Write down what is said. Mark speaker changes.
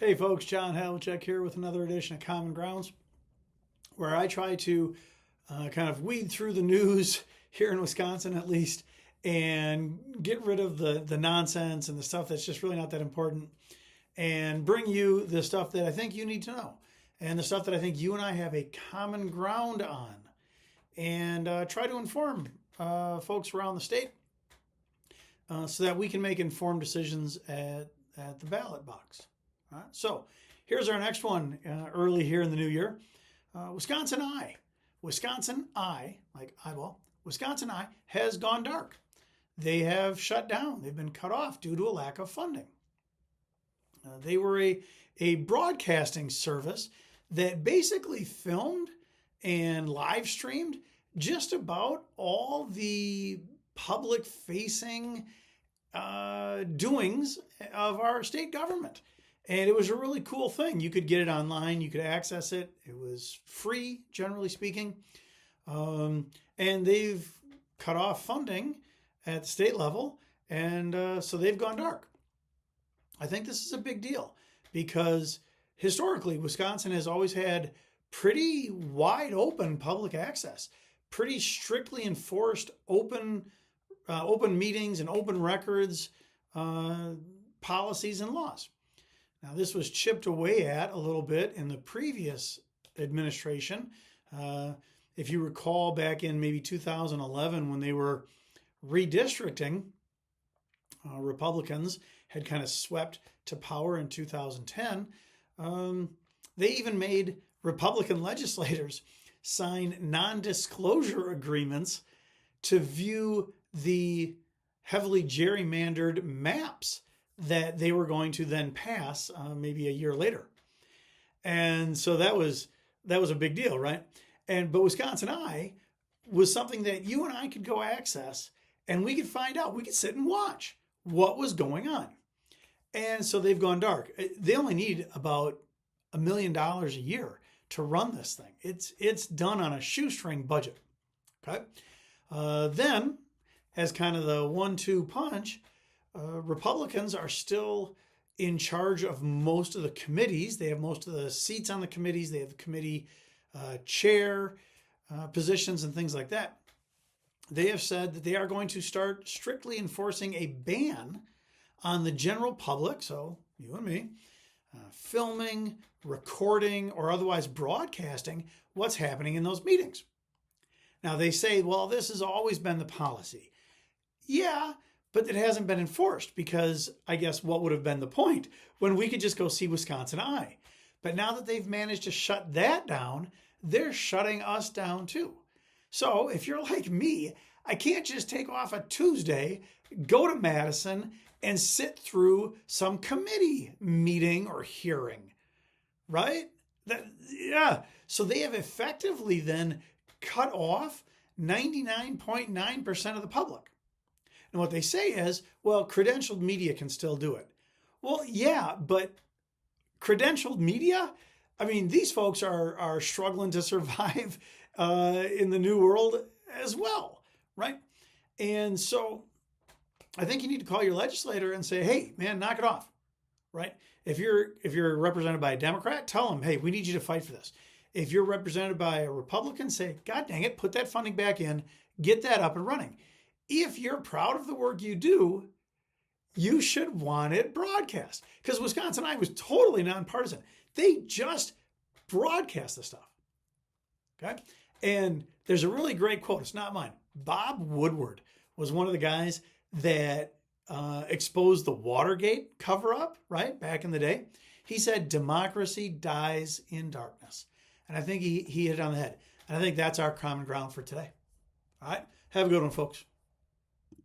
Speaker 1: Hey folks, John Havlicek here with another edition of Common Grounds, where I try to kind of weed through the news here in Wisconsin at least and get rid of the nonsense and the stuff that's just really not that important and bring you the stuff that I think you need to know and the stuff that I think you and I have a common ground on and try to inform folks around the state so that we can make informed decisions at the ballot box. All right, so here's our next one early here in the new year. Wisconsin Eye, like eyeball, Wisconsin Eye has gone dark. They have shut down. They've been cut off due to a lack of funding. They were a broadcasting service that basically filmed and live streamed just about all the public facing doings of our state government. And it was a really cool thing. You could get it online. You could access it. It was free, generally speaking. And they've cut off funding at the state level. And so they've gone dark. I think this is a big deal because historically, Wisconsin has always had pretty wide open public access, pretty strictly enforced open meetings and open records, policies and laws. Now, this was chipped away at a little bit in the previous administration. If you recall back in maybe 2011 when they were redistricting, Republicans had kind of swept to power in 2010. They even made Republican legislators sign non-disclosure agreements to view the heavily gerrymandered maps that they were going to then pass maybe a year later. And so that was a big deal, right? But Wisconsin Eye was something that you and I could go access and we could find out. We could sit and watch what was going on. And so they've gone dark. They only need about $1 million a year to run this thing. It's done on a shoestring budget. Okay. Then, as kind of the 1-2 punch, Republicans are still in charge of most of the committees. They have most of the seats on the committees. They have the committee chair positions and things like that. They have said that they are going to start strictly enforcing a ban on the general public, so you and me, filming, recording, or otherwise broadcasting what's happening in those meetings. Now they say, well, this has always been the policy. Yeah, but it hasn't been enforced because I guess what would have been the point when we could just go see Wisconsin Eye? But now that they've managed to shut that down, they're shutting us down too. So if you're like me, I can't just take off a Tuesday, go to Madison, and sit through some committee meeting or hearing, right? So they have effectively then cut off 99.9% of the public. And what they say is, well, credentialed media can still do it. Well, yeah, but credentialed media, I mean, these folks are struggling to survive in the new world as well, right? And so I think you need to call your legislator and say, hey, man, knock it off, right? If you're represented by a Democrat, tell them, hey, we need you to fight for this. If you're represented by a Republican, say, God dang it, put that funding back in, get that up and running. If you're proud of the work you do, you should want it broadcast. Because Wisconsin Eye was totally nonpartisan. They just broadcast the stuff. Okay? And there's a really great quote. It's not mine. Bob Woodward was one of the guys that exposed the Watergate cover-up, right, back in the day. He said, democracy dies in darkness. And I think he hit it on the head. And I think that's our common ground for today. All right? Have a good one, folks.